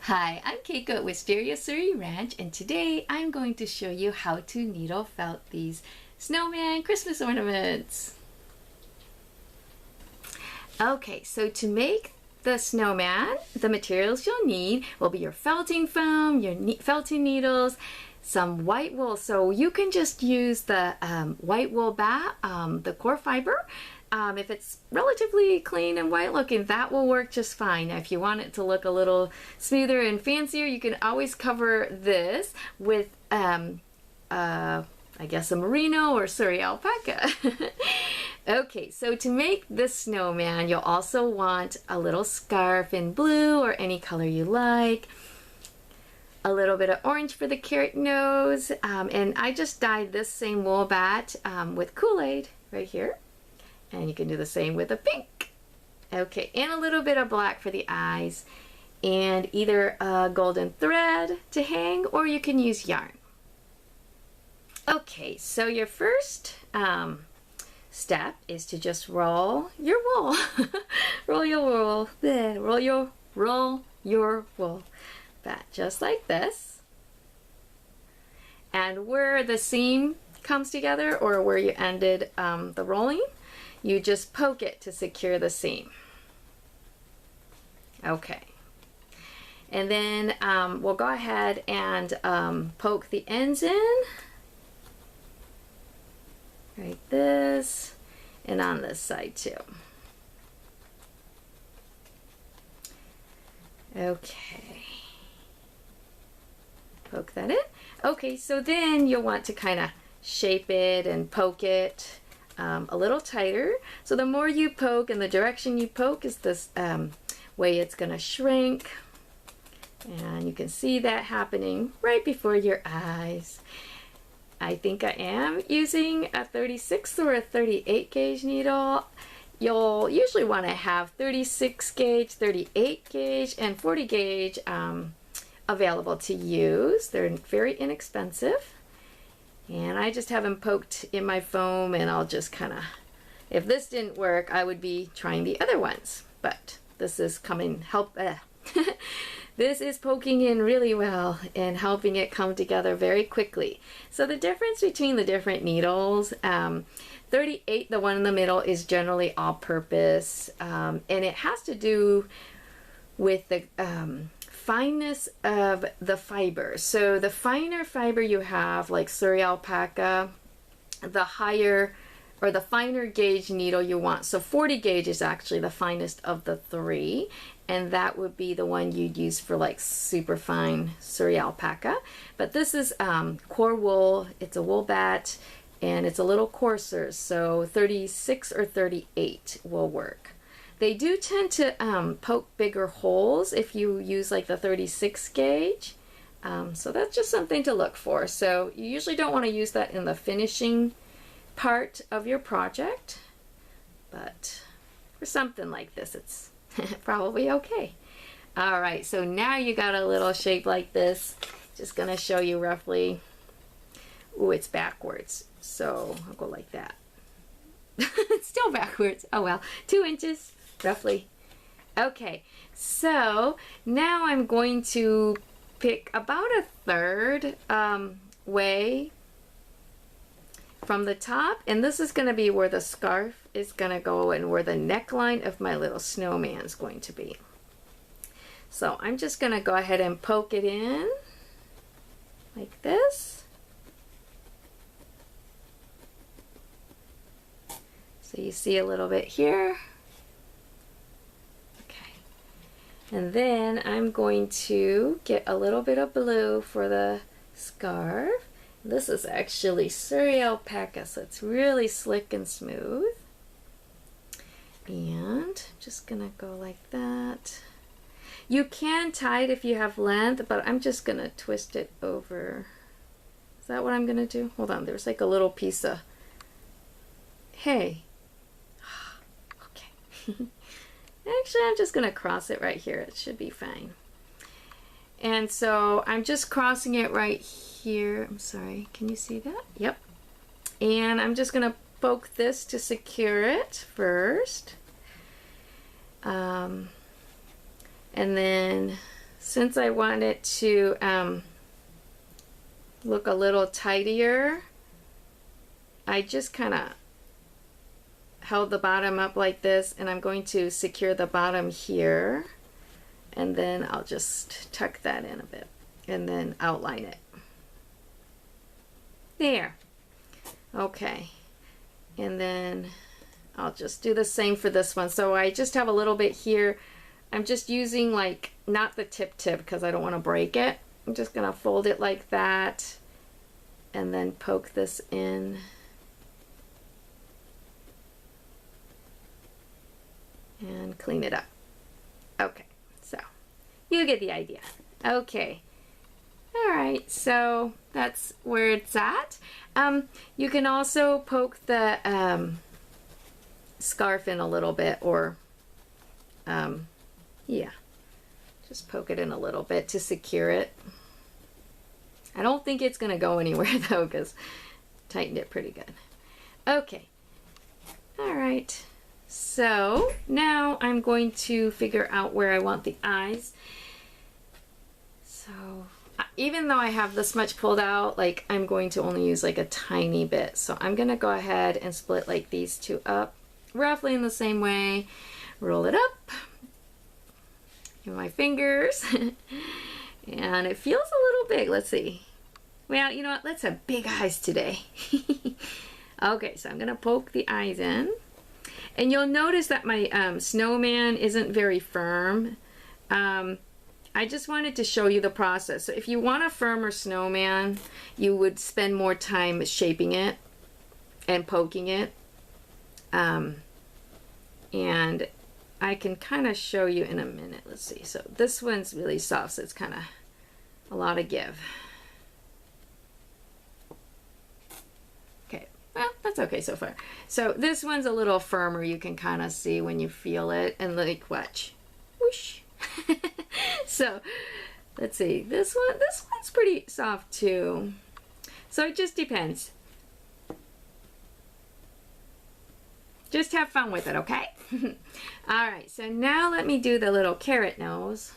Hi, I'm Keiko at Wisteria Surrey Ranch, and today I'm going to show you how to needle felt these snowman Christmas ornaments. Okay, so to make the snowman, the materials you'll need will be your felting foam, your felting needles, some white wool. So you can just use the white wool batt, the core fiber. If it's relatively clean and white looking, that will work just fine. Now, if you want it to look a little smoother and fancier, you can always cover this with, I guess, a merino or Surrey alpaca. Okay, so to make this snowman, you'll also want a little scarf in blue or any color you like. A little bit of orange for the carrot nose, and I just dyed this same wool batt with Kool-Aid right here. And you can do the same with a pink. Okay, and a little bit of black for the eyes, and either a golden thread to hang, or you can use yarn. Okay, so your first step is to just roll your wool. Roll your wool. Roll your wool back just like this. And where the seam comes together, or where you ended the rolling, you just poke it to secure the seam. Okay. And then we'll go ahead and poke the ends in. Like this. And on this side too. Okay. Poke that in. Okay, so then you'll want to kind of shape it and poke it a little tighter. So the more you poke and the direction you poke is this way it's going to shrink. And you can see that happening right before your eyes. I think I am using a 36 or a 38 gauge needle. You'll usually want to have 36 gauge, 38 gauge, and 40 gauge available to use. They're very inexpensive. And I just have them poked in my foam, and I'll just kind of, if this didn't work, I would be trying the other ones. But this is this is poking in really well and helping it come together very quickly. So the difference between the different needles, 38, the one in the middle, is generally all-purpose, and it has to do with the fineness of the fiber. So the finer fiber you have, like Surrey alpaca, the higher or the finer gauge needle you want. So 40 gauge is actually the finest of the three, and that would be the one you'd use for like super fine Surrey alpaca. But this is core wool. It's a wool batt, and it's a little coarser, so 36 or 38 will work. They do tend to poke bigger holes if you use like the 36 gauge. So that's just something to look for. So you usually don't want to use that in the finishing part of your project, but for something like this, it's probably okay. All right, so now you got a little shape like this. Just gonna show you roughly. Ooh, it's backwards, so I'll go like that. It's still backwards. Oh well, 2 inches roughly. Okay, so now I'm going to pick about a third way from the top, and this is going to be where the scarf is going to go and where the neckline of my little snowman is going to be. So I'm just going to go ahead and poke it in like this. So you see a little bit here. Okay. And then I'm going to get a little bit of blue for the scarf. This is actually Surrey alpaca, so it's really slick and smooth. And just gonna go like that. You can tie it if you have length, but I'm just gonna twist it over. Is that what I'm gonna do? Hold on, there's like a little piece of, hey. Okay. Actually, I'm just gonna cross it right here. It should be fine. And so I'm just crossing it right here. I'm sorry, can you see that? Yep. And I'm just gonna poke this to secure it first. And then since I want it to look a little tidier, I just kind of held the bottom up like this, and I'm going to secure the bottom here, and then I'll just tuck that in a bit and then outline it. There. Okay. And then I'll just do the same for this one. So I just have a little bit here. I'm just using like, not the tip because I don't want to break it. I'm just going to fold it like that and then poke this in. And clean it up. Okay, so you get the idea. Okay. All right, so that's where it's at. You can also poke the scarf in a little bit, or yeah, just poke it in a little bit to secure it. I don't think it's gonna go anywhere though, because tightened it pretty good. Okay, all right, so now I'm going to figure out where I want the eyes. So even though I have this much pulled out, like, I'm going to only use like a tiny bit. So I'm gonna go ahead and split like these two up roughly in the same way, roll it up in my fingers, and it feels a little big. Let's see. Well, you know what? Let's have big eyes today. Okay, so I'm gonna poke the eyes in, and you'll notice that my snowman isn't very firm. I just wanted to show you the process. So if you want a firmer snowman, you would spend more time shaping it and poking it. And I can kind of show you in a minute. Let's see. So this one's really soft, so it's kind of a lot of give. Okay, well, that's okay so far. So this one's a little firmer. You can kind of see when you feel it, and like, watch. Whoosh. So let's see, this one's pretty soft too. So it just depends. Just have fun with it, okay? All right, so now let me do the little carrot nose.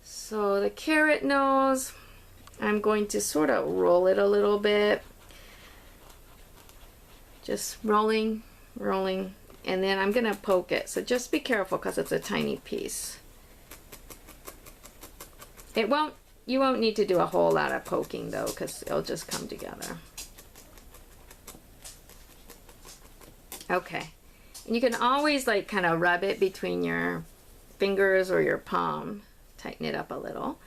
So the carrot nose, I'm going to sort of roll it a little bit. Just rolling, and then I'm gonna poke it. So just be careful because it's a tiny piece. You won't need to do a whole lot of poking though, because it'll just come together. Okay, and you can always like kind of rub it between your fingers or your palm, tighten it up a little.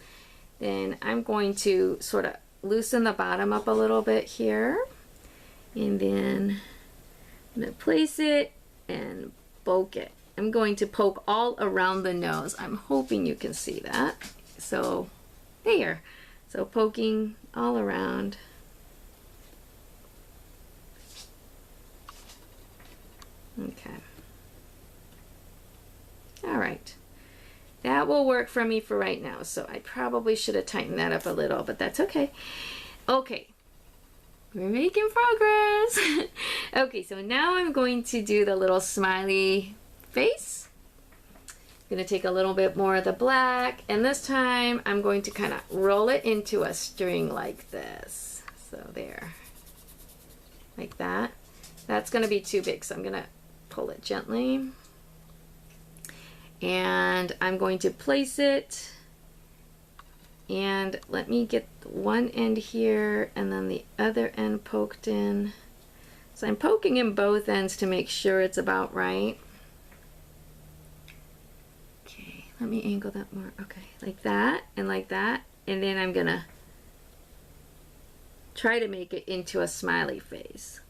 Then I'm going to sort of loosen the bottom up a little bit here, and then I'm going to place it and poke it. I'm going to poke all around the nose. I'm hoping you can see that. So there. So poking all around. Okay. All right. That will work for me for right now. So I probably should have tightened that up a little, but that's okay. Okay. We're making progress. Okay, so now I'm going to do the little smiley face. I'm going to take a little bit more of the black, and this time I'm going to kind of roll it into a string like this. So there. Like that. That's going to be too big, so I'm going to pull it gently. And I'm going to place it, and let me get one end here and then the other end poked in. So I'm poking in both ends to make sure it's about right. Okay, let me angle that more. Okay, like that and like that. And then I'm gonna try to make it into a smiley face.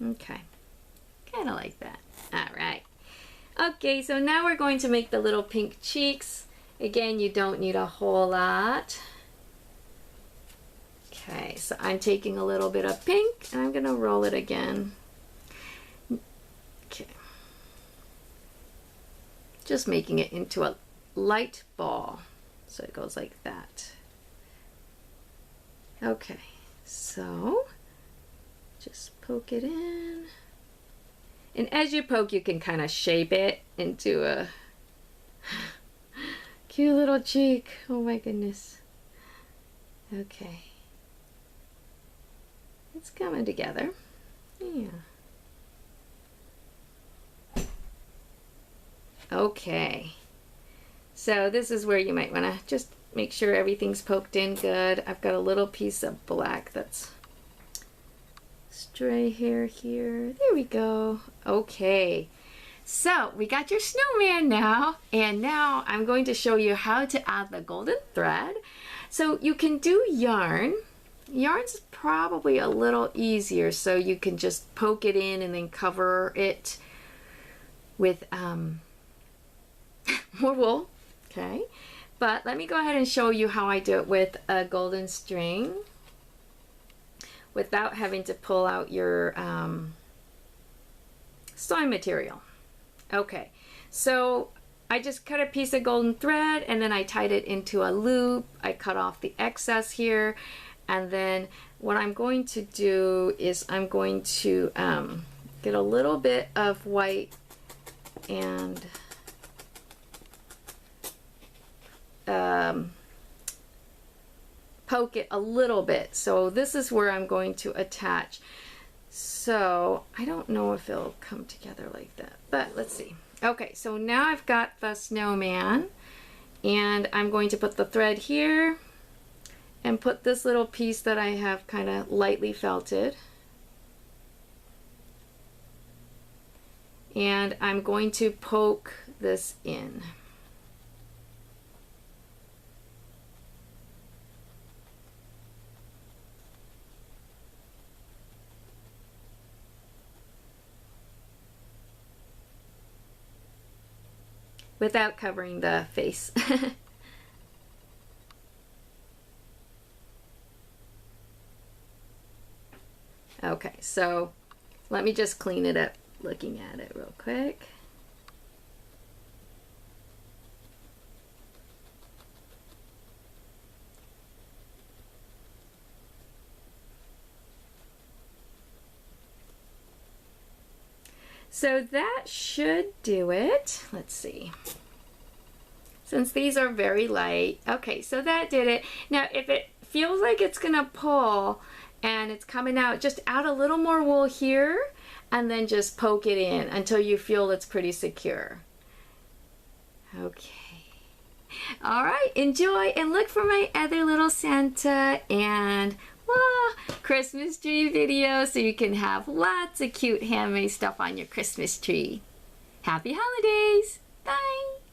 Okay, kind of like that. All right. Okay, so now we're going to make the little pink cheeks. Again, you don't need a whole lot. Okay, so I'm taking a little bit of pink and I'm gonna roll it again. Okay. Just making it into a light ball. So it goes like that. Okay, so just poke it in. And as you poke, you can kind of shape it into a cute little cheek. Oh my goodness. Okay. It's coming together. Yeah. Okay. So this is where you might want to just make sure everything's poked in good. I've got a little piece of black that's stray hair here. There we go. Okay. So we got your snowman now, and now I'm going to show you how to add the golden thread. So you can do yarn. Yarn's probably a little easier, so you can just poke it in and then cover it with more wool. Okay, but let me go ahead and show you how I do it with a golden string without having to pull out your sewing material. Okay, so I just cut a piece of golden thread and then I tied it into a loop. I cut off the excess here, and then what I'm going to do is I'm going to get a little bit of white and poke it a little bit. So this is where I'm going to attach. So I don't know if it'll come together like that, but let's see. Okay, so now I've got the snowman, and I'm going to put the thread here and put this little piece that I have kind of lightly felted, and I'm going to poke this in. Without covering the face. Okay, so let me just clean it up looking at it real quick. So that should do it. Let's see. Since these are very light. Okay, so that did it. Now, if it feels like it's gonna pull and it's coming out, just add a little more wool here and then just poke it in until you feel it's pretty secure. Okay. All right, enjoy and look for my other little Santa and Christmas tree video so you can have lots of cute handmade stuff on your Christmas tree. Happy holidays! Bye!